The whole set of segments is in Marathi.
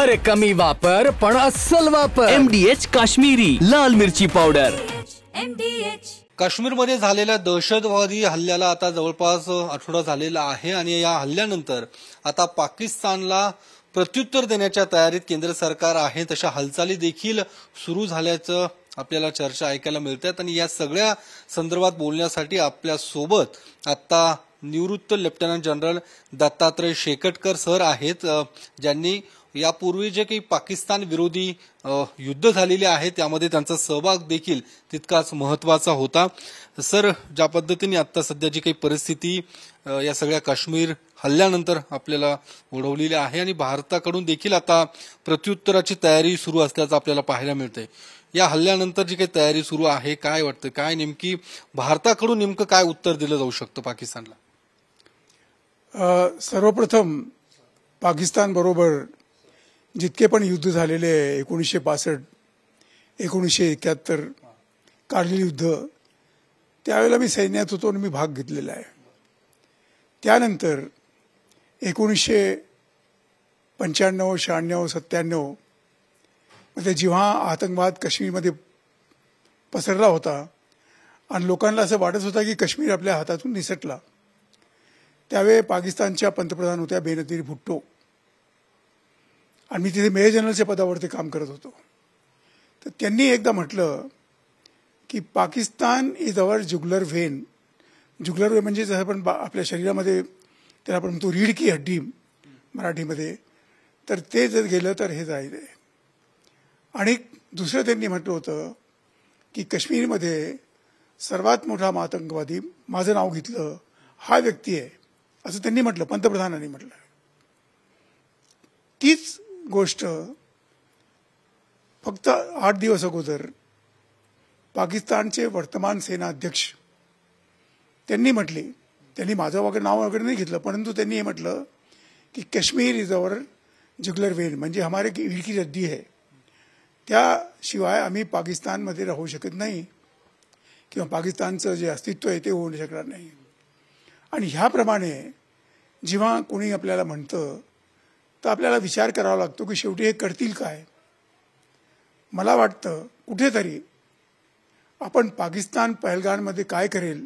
अरे कमी वापर पण अस्सल वापर. MDH काश्मीरी लाल मिरची पावडर. काश्मीरमध्ये झालेल्या दहशतवादी हल्ल्याला आता जवळपास आठवडा झालेला आहे आणि या हल्ल्यानंतर आता पाकिस्तानला प्रत्युत्तर देण्याच्या तयारीत केंद्र सरकार आहे. तशा हालचाली देखील सुरू झाल्याचं आपल्याला चर्चा ऐकायला मिळतात आणि या सगळ्या संदर्भात बोलण्यासाठी आपल्या सोबत आता निवृत्त lieutenant general Dattatray Shekatkar sir आहेत, ज्यांनी यापूर्वी जे काही पाकिस्तान विरोधी युद्ध झालेले आहे त्यामध्ये त्यांचा सहभाग देखील तितकाच महत्वाचा होता. सर, ज्या पद्धतीने आता सध्या जी काही परिस्थिती या सगळ्या काश्मीर हल्ल्यानंतर आपल्याला ओढवलेली आहे आणि भारताकडून देखील आता प्रत्युत्तराची तयारी सुरू असल्याचं आपल्याला पाहायला मिळतंय. या हल्ल्यानंतर जी काही तयारी सुरू आहे, काय वाटतं, काय नेमकी भारताकडून नेमकं काय उत्तर दिलं जाऊ शकतं पाकिस्तानला? सर्वप्रथम पाकिस्तान बरोबर जितके पण युद्ध झालेले 1965, 1971 कारगिल युद्ध, त्यावेळेला मी सैन्यात होतो आणि मी भाग घेतलेला आहे. त्यानंतर 1995, 96, 97 मध्ये जेव्हा आतंकवाद काश्मीरमध्ये पसरला होता आणि लोकांना असं वाटत होतं की काश्मीर आपल्या हातातून निसटला, त्यावेळी पाकिस्तानच्या पंतप्रधान होत्या बेनजीर भुट्टो आणि मी तिथे मेजर जनरलच्या पदावरती काम करत होतो. तर त्यांनी एकदा म्हटलं की Pakistan is our jugular vein. Jugular vein म्हणजे जसं आपण आपल्या शरीरामध्ये त्याला आपण म्हणतो रीढ की हड्डी मराठीमध्ये, तर ते जर गेलं तर हे जाईल. आणि दुसरं त्यांनी म्हटलं होतं की काश्मीरमध्ये सर्वात मोठा आतंकवादी, माझं नाव घेतलं, हा व्यक्ती आहे, असं त्यांनी म्हटलं, पंतप्रधानांनी म्हटलं. तीच गोष्ट फक्त 8 दिवस अगोदर पाकिस्तानचे वर्तमान सेना अध्यक्ष त्यांनी म्हटले. त्यांनी माझं वगैरे नाव वगैरे नाही घेतलं, परंतु त्यांनी हे म्हटलं की Kashmir is our jugular vein, म्हणजे हमारे रीढ की हड्डी है, त्याशिवाय आम्ही पाकिस्तानमध्ये राहू शकत नाही किंवा पाकिस्तानचं जे अस्तित्व आहे ते होऊ शकणार नाही. आणि ह्याप्रमाणे जेव्हा कोणी आपल्याला म्हणतं तर आपल्याला विचार करावा लागतो की शेवटी हे करतील काय. मला वाटतं कुठेतरी आपण पाकिस्तान पहलगाममध्ये काय करेल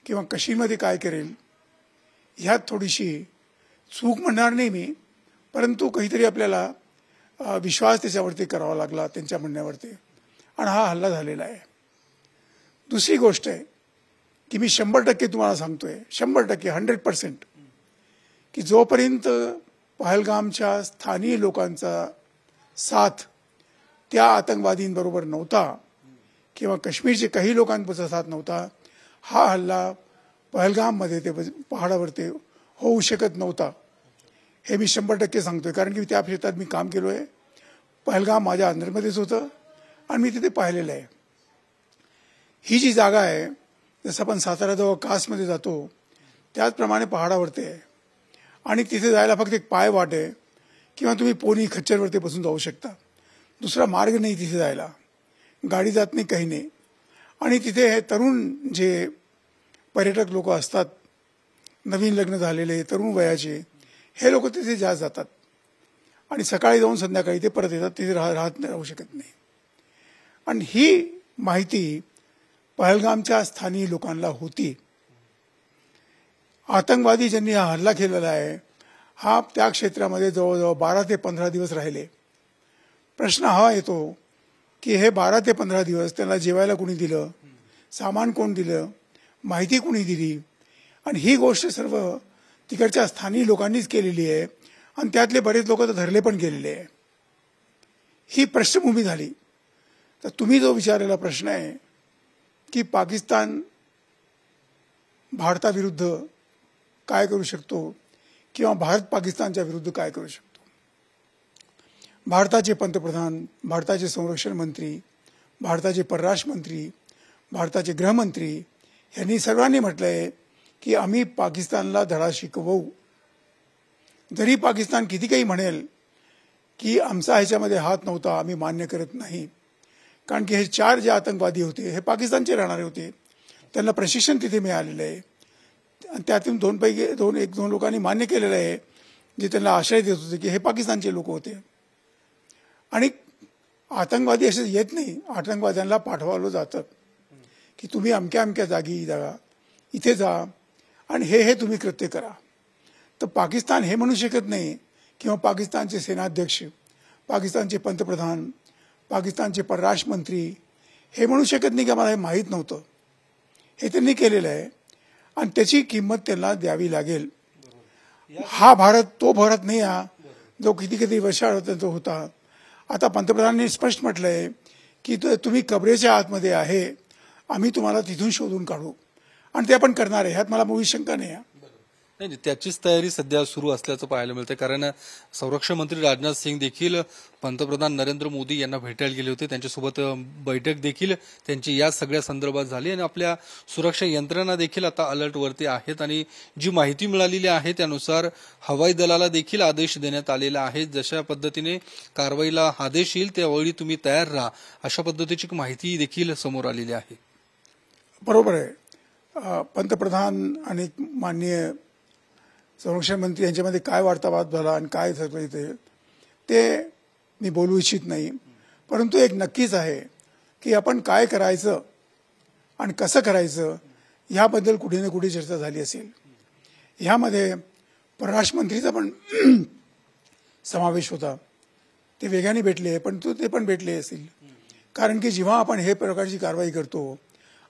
किंवा काश्मीरमध्ये काय करेल ह्यात थोडीशी चूक म्हणणार नाही मी, परंतु काहीतरी आपल्याला विश्वास त्याच्यावरती करावा लागला त्यांच्या म्हणण्यावरती, आणि हा हल्ला झालेला आहे. दुसरी गोष्ट आहे की मी 100% तुम्हाला सांगतोय, 100%, 100%, की जोपर्यंत पहलगामच्या स्थानिक लोकांचा साथ त्या आतंकवादींबरोबर नव्हता किंवा काश्मीरचे काही लोकांचा साथ नव्हता, हा हल्ला पहलगाममध्ये ते पहाडावरती होऊ शकत नव्हता. हे मी 100% सांगतोय, कारण की त्या क्षेत्रात मी काम केलो आहे. पहलगाम माझ्या अंडरमध्येच होतं आणि मी तिथे पाहिलेलं आहे. ही जी जागा आहे, जसं आपण साताऱ्याजवळ कासमध्ये जातो त्याचप्रमाणे पहाडावरती आहे आणि तिथे जायला फक्त एक पाय वाट आहे किंवा तुम्ही पोनी खच्चरवरती बसून जाऊ शकता. दुसरा मार्ग नाही तिथे जायला, गाडी जात नाही, काही नाही. आणि तिथे हे तरुण जे पर्यटक लोक असतात, नवीन लग्न झालेले तरुण वयाचे, हे लोक तिथे जास्त जातात आणि सकाळी जाऊन संध्याकाळी ते परत येतात, तिथे राहू शकत नाही. आणि ही माहिती पहलगामच्या स्थानिक लोकांना होती. आतंकवादी ज्यांनी हा हल्ला केलेला आहे हा त्या क्षेत्रामध्ये जवळजवळ 12 ते 15 दिवस राहिले. प्रश्न हा येतो की हे 12 ते 15 दिवस त्यांना जेवायला कोणी दिलं, सामान कोण दिलं, माहिती कोणी दिली, आणि ही गोष्ट सर्व तिकडच्या स्थानिक लोकांनीच केलेली आहे आणि त्यातले बरेच लोक तर धरले पण गेलेले आहे. ही पार्श्वभूमी झाली. तर तुम्ही जो विचारलेला प्रश्न आहे की पाकिस्तान भारताविरुद्ध काय करू शकतो किंवा भारत पाकिस्तानच्या विरुद्ध काय करू शकतो, भारताचे पंतप्रधान, भारताचे संरक्षण मंत्री, भारताचे परराष्ट्र मंत्री, भारताचे गृहमंत्री यांनी सर्वांनी म्हटलंय की आम्ही पाकिस्तानला धडा शिकवू. जरी पाकिस्तान किती काही म्हणेल की आमचा ह्याच्यामध्ये हात नव्हता, आम्ही मान्य करत नाही, कारण की हे 4 जे आतंकवादी होते हे पाकिस्तानचे राहणारे होते, त्यांना प्रशिक्षण तिथे मिळालेलं आहे. त्यातून 2 लोकांनी मान्य केलेलं आहे जे त्यांना आश्रय देत होते की हे पाकिस्तानचे लोक होते. आणि आतंकवादी असे येत नाही, आतंकवाद्यांना पाठवलं जातं की तुम्ही अमक्या अमक्या जागी जा, इथे जा आणि हे तुम्ही कृत्य करा. तर पाकिस्तान हे म्हणू शकत नाही किंवा पाकिस्तानचे सेनाध्यक्ष, पाकिस्तानचे पंतप्रधान, पाकिस्तानचे परराष्ट्र मंत्री हे म्हणू शकत नाही की आम्हाला हे माहीत नव्हतं. हे त्यांनी केलेलं आहे आणि त्याची किंमत त्यांना द्यावी लागेल. हा भारत तो भारत नाही हा जो किती वर्षांचा होता. आता पंतप्रधानांनी स्पष्ट म्हटलंय की तुम्ही कबरेच्या आतमध्ये आहे, आम्ही तुम्हाला तिथून शोधून काढू आणि ते आपण करणार आहे, ह्यात मला मुळी शंका नाही. नाही, त्याचीच तयारी सध्या सुरू असल्याचं पाहायला मिळतं. कारण संरक्षण मंत्री राजनाथ सिंग देखील पंतप्रधान नरेंद्र मोदी यांना भेटायला गेले होते. त्यांच्यासोबत बैठक देखील त्यांची या सगळ्या संदर्भात झाली आणि आपल्या सुरक्षा यंत्रणा देखील आता अलर्टवरती आहेत. आणि जी माहिती मिळालेली आहे त्यानुसार हवाई दलाला देखील आदेश देण्यात आलेला आहे. जशा पद्धतीने कारवाईला आदेश येईल त्यावेळी तुम्ही तयार राहा, अशा पद्धतीची माहिती देखील समोर आलेली आहे. बरोबर आहे. पंतप्रधान आणि माननीय संरक्षण मंत्री यांच्यामध्ये काय वार्तावाद झाला आणि काय सगळं ते मी बोलू इच्छित नाही. परंतु एक नक्कीच आहे की आपण काय करायचं आणि कसं करायचं ह्याबद्दल कुठे ना कुठे चर्चा झाली असेल. ह्यामध्ये परराष्ट्र मंत्रीचा पण समावेश होता. ते वेगाने भेटले, पण ते पण भेटले असतील. कारण की जेव्हा आपण हे प्रकारची कारवाई करतो,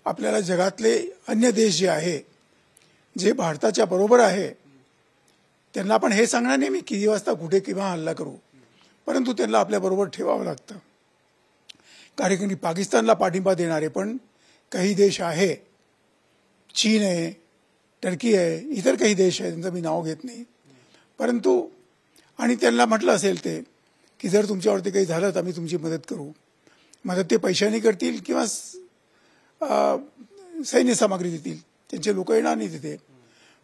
आपल्याला जगातले अन्य देश जे आहे, जे भारताच्या बरोबर आहे, त्यांना आपण हे सांगणार नाही मी किती वाजता कुठे किंवा हल्ला करू, परंतु त्यांना आपल्याबरोबर ठेवावं लागतं. कारण की पाकिस्तानला पाठिंबा देणारे पण काही देश आहे, चीन आहे, टर्की आहे, इतर काही देश आहे, त्यांचं मी नाव घेत नाही. परंतु आणि त्यांना म्हटलं असेल ते की जर तुमच्यावरती काही झालं तर आम्ही तुमची मदत करू. मदत ते पैशाने करतील किंवा सैन्य सामग्री देतील, त्यांचे लोक येणार नाही तिथे.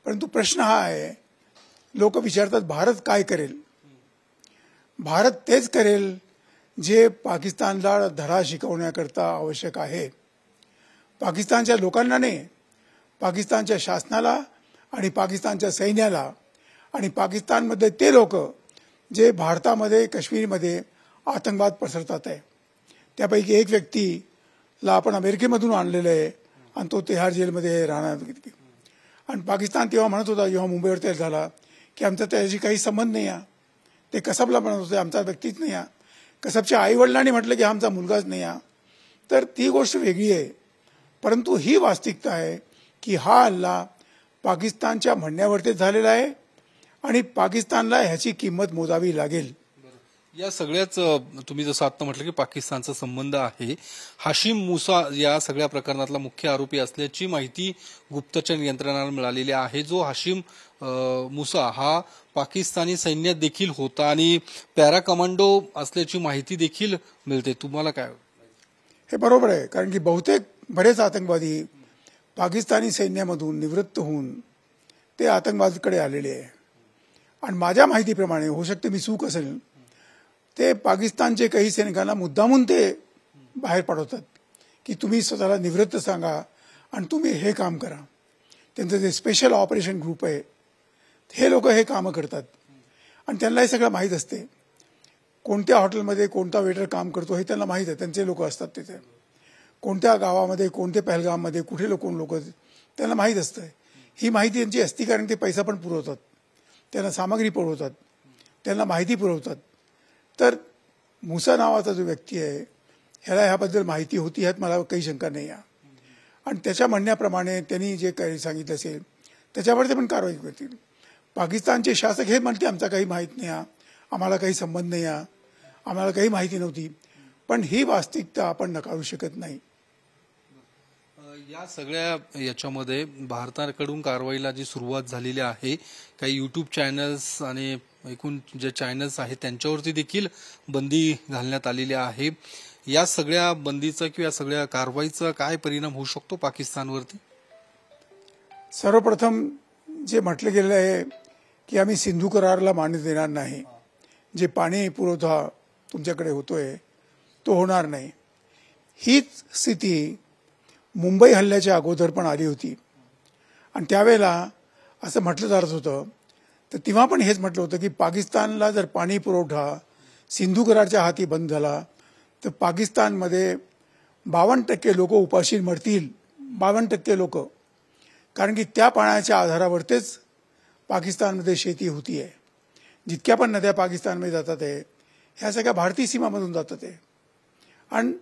परंतु प्रश्न हा आहे, लोक विचारतात भारत काय करेल. भारत तेच करेल जे पाकिस्तानला धडा शिकवण्याकरता आवश्यक आहे. पाकिस्तानच्या लोकांना नाही, पाकिस्तानच्या शासनाला आणि पाकिस्तानच्या सैन्याला आणि पाकिस्तानमध्ये ते लोक जे भारतामध्ये काश्मीरमध्ये आतंकवाद पसरतात आहे. त्यापैकी एक व्यक्तीला आपण अमेरिकेमधून आणलेलं आहे आणि तो तिहार जेलमध्ये राहणार. आणि पाकिस्तान तेव्हा म्हणत होता, जेव्हा मुंबईवर तेल झाला, की आमचा त्याशी काही संबंध नाही आहे. ते कसबला म्हणत होते आमचा व्यक्तीच नाही आहे. कसबच्या आईवडिलांनी म्हटलं की आमचा मुलगाच नाही आहे. तर ती गोष्ट वेगळी आहे. परंतु ही वास्तविकता आहे की हा हल्ला पाकिस्तानच्या म्हणण्यावरतीच झालेला आहे आणि पाकिस्तानला ह्याची किंमत मोजावी लागेल. या सगळ्याच तुम्ही जसं आता म्हटलं की पाकिस्तानचा संबंध आहे. हाशिम मुसा या सगळ्या प्रकरणातला मुख्य आरोपी असल्याची माहिती गुप्तचर यंत्रणांना मिळालेली आहे. जो हाशिम मुसा हा पाकिस्तानी सैन्यात देखील होता आणि पॅरा कमांडो असल्याची माहिती देखील मिळते. तुम्हाला काय? हे बरोबर आहे. कारण की बहुतेक बरेच आतंकवादी पाकिस्तानी सैन्यामधून निवृत्त होऊन ते आतंकवादाकडे आलेले आहे. आणि माझ्या माहितीप्रमाणे, होऊ शकते मी चूक असेल, ते पाकिस्तानचे काही सैनिकांना मुद्दामून ते बाहेर पाठवतात की तुम्ही स्वतःला निवृत्त सांगा आणि तुम्ही हे काम करा. त्यांचं जे स्पेशल ऑपरेशन ग्रुप आहे, हे लोक हे कामं करतात आणि त्यांना हे सगळं माहीत असते. कोणत्या हॉटेलमध्ये कोणता वेटर काम करतो हे त्यांना माहीत आहे. त्यांचे लोक असतात तिथे. कोणत्या गावामध्ये, कोणत्या पहलगाममध्ये कुठे कोण लोक त्यांना माहीत असतं. ही माहिती त्यांची असती कारण ते पैसा पण पुरवतात, त्यांना सामग्री पुरवतात, त्यांना माहिती पुरवतात. तर मुसा नावाचा जो व्यक्ती आहे ह्याला ह्याबद्दल माहिती होती, ह्यात मला काही शंका नाही आहे. आणि त्याच्या म्हणण्याप्रमाणे त्यांनी जे काही सांगितलं असेल त्याच्यावर ते पण कारवाई करतील. पाकिस्तानचे शासक हे म्हणते आमचा काही माहीत नाही आहे, आम्हाला काही संबंध नाही आहे, आम्हाला काही माहिती नव्हती. पण ही वास्तविकता आपण नकारू शकत नाही. या सगळ्या याच्यामध्ये भारताकडून कारवाईला जी सुरुवात झालेली आहे, काही युट्यूब चॅनल्स आणि एकूण जे चॅनल्स आहेत त्यांच्यावरती देखील बंदी घालण्यात आलेली आहे. या सगळ्या बंदीचा किंवा या सगळ्या कारवाईचा काय परिणाम होऊ शकतो पाकिस्तानवरती? सर्वप्रथम जे म्हटलं गेलं आहे की आम्ही सिंधू कराराला मान्यता देणार नाही, जे पाणी पुरवठा तुमच्याकडे होतोय तो होणार नाही. हीच स्थिती मुंबई हल्ल्याच्या अगोदर पण आली होती आणि त्यावेळेला असं म्हटलं जात होतं. तर तेव्हा पण हेच म्हटलं होतं की पाकिस्तानला जर पाणी पुरवठा सिंधू करारच्या हाती बंद झाला तर पाकिस्तानमध्ये 52% लोक उपाशी मरतील. 52% लोक, कारण की त्या पाण्याच्या आधारावरतीच पाकिस्तानमध्ये शेती होती आहे. जितक्या पण नद्या पाकिस्तानमध्ये जातात आहे ह्या सगळ्या भारतीय सीमामधून जातात आहे. आणि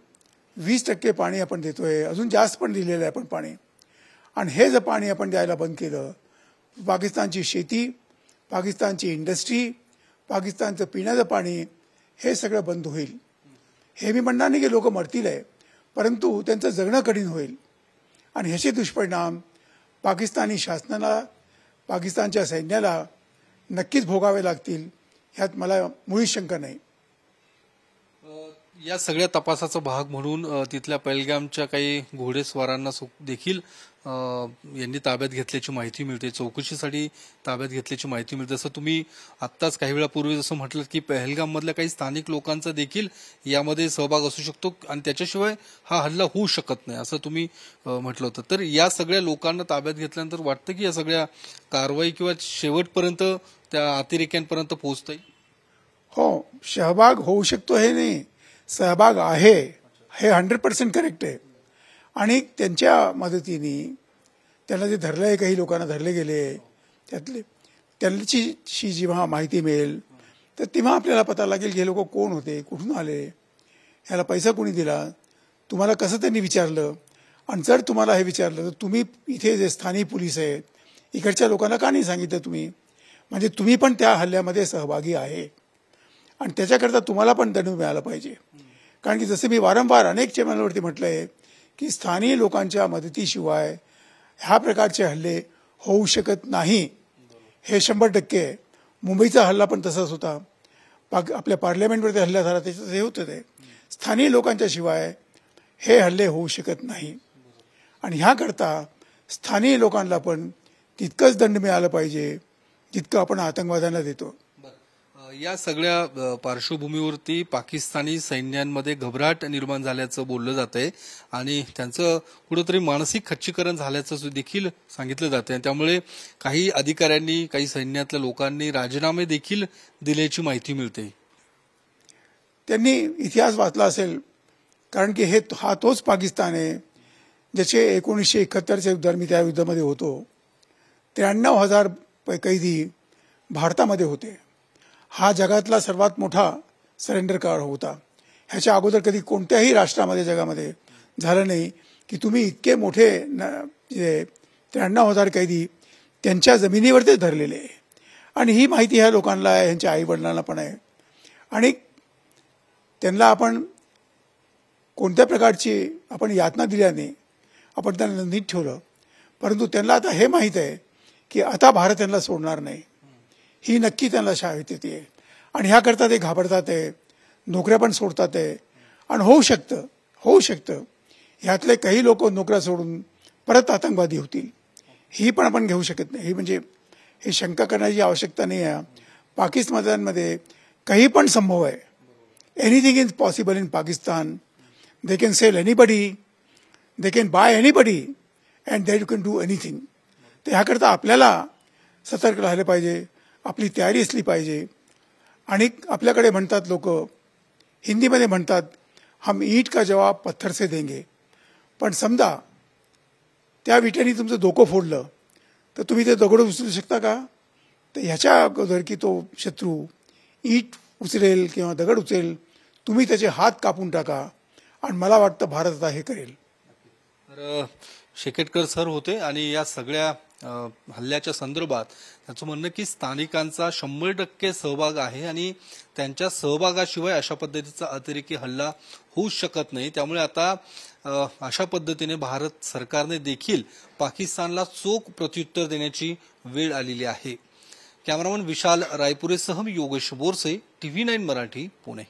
20% पाणी आपण देतोय, अजून जास्त पण दिलेलं आहे आपण पाणी. आणि हे जर पाणी आपण द्यायला बंद केलं, पाकिस्तानची शेती, पाकिस्तानची इंडस्ट्री, पाकिस्तानचं पिण्याचं पाणी हे सगळं बंद होईल. हे मी म्हणणार नाही की लोक मरतील आहे, परंतु त्यांचं जगणं कठीण होईल. आणि ह्याचे दुष्परिणाम पाकिस्तानी शासनाला, पाकिस्तानच्या सैन्याला नक्कीच भोगावे लागतील, ह्यात मला मुळीच शंका नाही. या सगळ्या तपासाचा भाग म्हणून तिथल्या पहलगामच्या काही घोडेस्वारांना देखील यांनी ताब्यात घेतल्याची माहिती मिळते, चौकशीसाठी ताब्यात घेतल्याची माहिती मिळते. जसं तुम्ही आत्ताच काही वेळापूर्वी जसं म्हटलं की पहलगाम मधल्या काही स्थानिक लोकांचा देखील यामध्ये सहभाग असू शकतो आणि त्याच्याशिवाय हा हल्ला होऊ शकत नाही असं तुम्ही म्हटलं होतं. तर या सगळ्या लोकांना ताब्यात घेतल्यानंतर वाटतं की या सगळ्या कारवाई किंवा शेवटपर्यंत त्या अतिरेक्यांपर्यंत पोहोचता येईल? हो, सहभाग होऊ शकतो हे नाही, सहभाग आहे हे 100% करेक्ट आहे. आणि त्यांच्या मदतीने त्यांना जे धरलंय, काही लोकांना धरले गेले, त्यांची जेव्हा माहिती मिळेल तर तेव्हा आपल्याला पता लागेल की हे लोक कोण होते, कुठून आले, ह्याला पैसा कोणी दिला, तुम्हाला कसं त्यांनी विचारलं. आणि जर तुम्हाला हे विचारलं तर तुम्ही इथे जे स्थानिक पोलीस आहेत इकडच्या लोकांना का नाही सांगितलं तुम्ही, म्हणजे तुम्ही पण त्या हल्ल्यामध्ये सहभागी आहे आणि त्याच्याकरता तुम्हाला पण दंड मिळाला पाहिजे. कारण की जसे मी वारंवार अनेक चॅनलवरती म्हटलं आहे की स्थानिक लोकांच्या मदतीशिवाय ह्या प्रकारचे हल्ले होऊ शकत नाही, हे 100% आहे. मुंबईचा हल्ला पण तसाच होता, आपल्या पार्लमेंटवरती हल्ला झाला त्याच्यात हे होतं. ते स्थानिक लोकांच्या शिवाय हे हल्ले होऊ शकत नाही आणि ह्याकरता स्थानिक लोकांना पण तितकंच दंड मिळालं पाहिजे जितकं आपण आतंकवाद्यांना देतो. या सगळ्या पार्श्वभूमीवरती पाकिस्तानी सैन्यांमध्ये घबराट निर्माण झाल्याचं बोललं जात आहे आणि त्यांचं कुठंतरी मानसिक खच्चीकरण झाल्याचं देखील सांगितलं जात आहे. त्यामुळे काही अधिकाऱ्यांनी, काही सैन्यातल्या लोकांनी राजीनामे देखील दिल्याची माहिती मिळते. त्यांनी इतिहास वाचला असेल, कारण की हा तोच पाकिस्तान आहे ज्याचे 1971च्या युद्धात मी त्या युद्धामध्ये होतो. 93,000 कैदी भारतामध्ये होते. हा जगातला सर्वात मोठा सरेंडर काळ होता. ह्याच्या अगोदर कधी कोणत्याही राष्ट्रामध्ये जगामध्ये झालं नाही की तुम्ही इतके मोठे 93,000 कैदी त्यांच्या जमिनीवरतीच धरलेले आहे. आणि ही माहिती ह्या लोकांना आहे, ह्यांच्या आई वडिलांना पण आहे. आणि त्यांना आपण कोणत्या प्रकारची आपण यातना दिल्याने आपण त्यांना नीट ठेवलं, परंतु त्यांना आता हे माहीत आहे की आता भारत त्यांना सोडणार नाही, ही नक्की त्यांना शाळेत येते. आणि ह्याकरता ते घाबरतात आहे, नोकऱ्या पण सोडतात आहे. आणि होऊ शकतं ह्यातले काही लोक नोकऱ्या सोडून परत आतंकवादी होतील, ही पण आपण घेऊ शकत नाही. ही म्हणजे हे शंका करण्याची आवश्यकता नाही आहे. पाकिस्तानमध्ये काही पण संभव आहे. Anything is possible in Pakistan. They can sell anybody, they can buy anybody and they can do anything. तर ह्याकरता आपल्याला सतर्क राहिले पाहिजे, आपली तयारी असली पाहिजे. आणि आपल्याकडे म्हणतात लोक, हिंदीमध्ये म्हणतात, हम ईट का जवाब पत्थर से देंगे. पण समजा त्या विटेने तुमचं डोकं फोडलं तर तुम्ही ते दगड उचलू शकता का? तर ह्याच्या अगोदर की तो शत्रू ईट उचलेल किंवा दगड उचलेल, तुम्ही त्याचे हात कापून टाका. आणि मला वाटतं भारत आता हे करेल. तर शेकेटकर सर होते आणि या सगळ्या हल्ल्याच्या संदर्भात त्याचं म्हणणं की स्थानिकांचा 100% सहभाग आहे आणि त्यांच्या सहभागाशिवाय अशा पद्धतीचा अतिरेकी हल्ला होऊ शकत नाही. त्यामुळे आता अशा पद्धतीने भारत सरकारने देखील पाकिस्तानला चोख प्रत्युत्तर देण्याची वेळ आलेली आहे. कॅमेरामन विशाल रायपुरेसह मी योगेश बोरसे, TV9 मराठी, पुणे.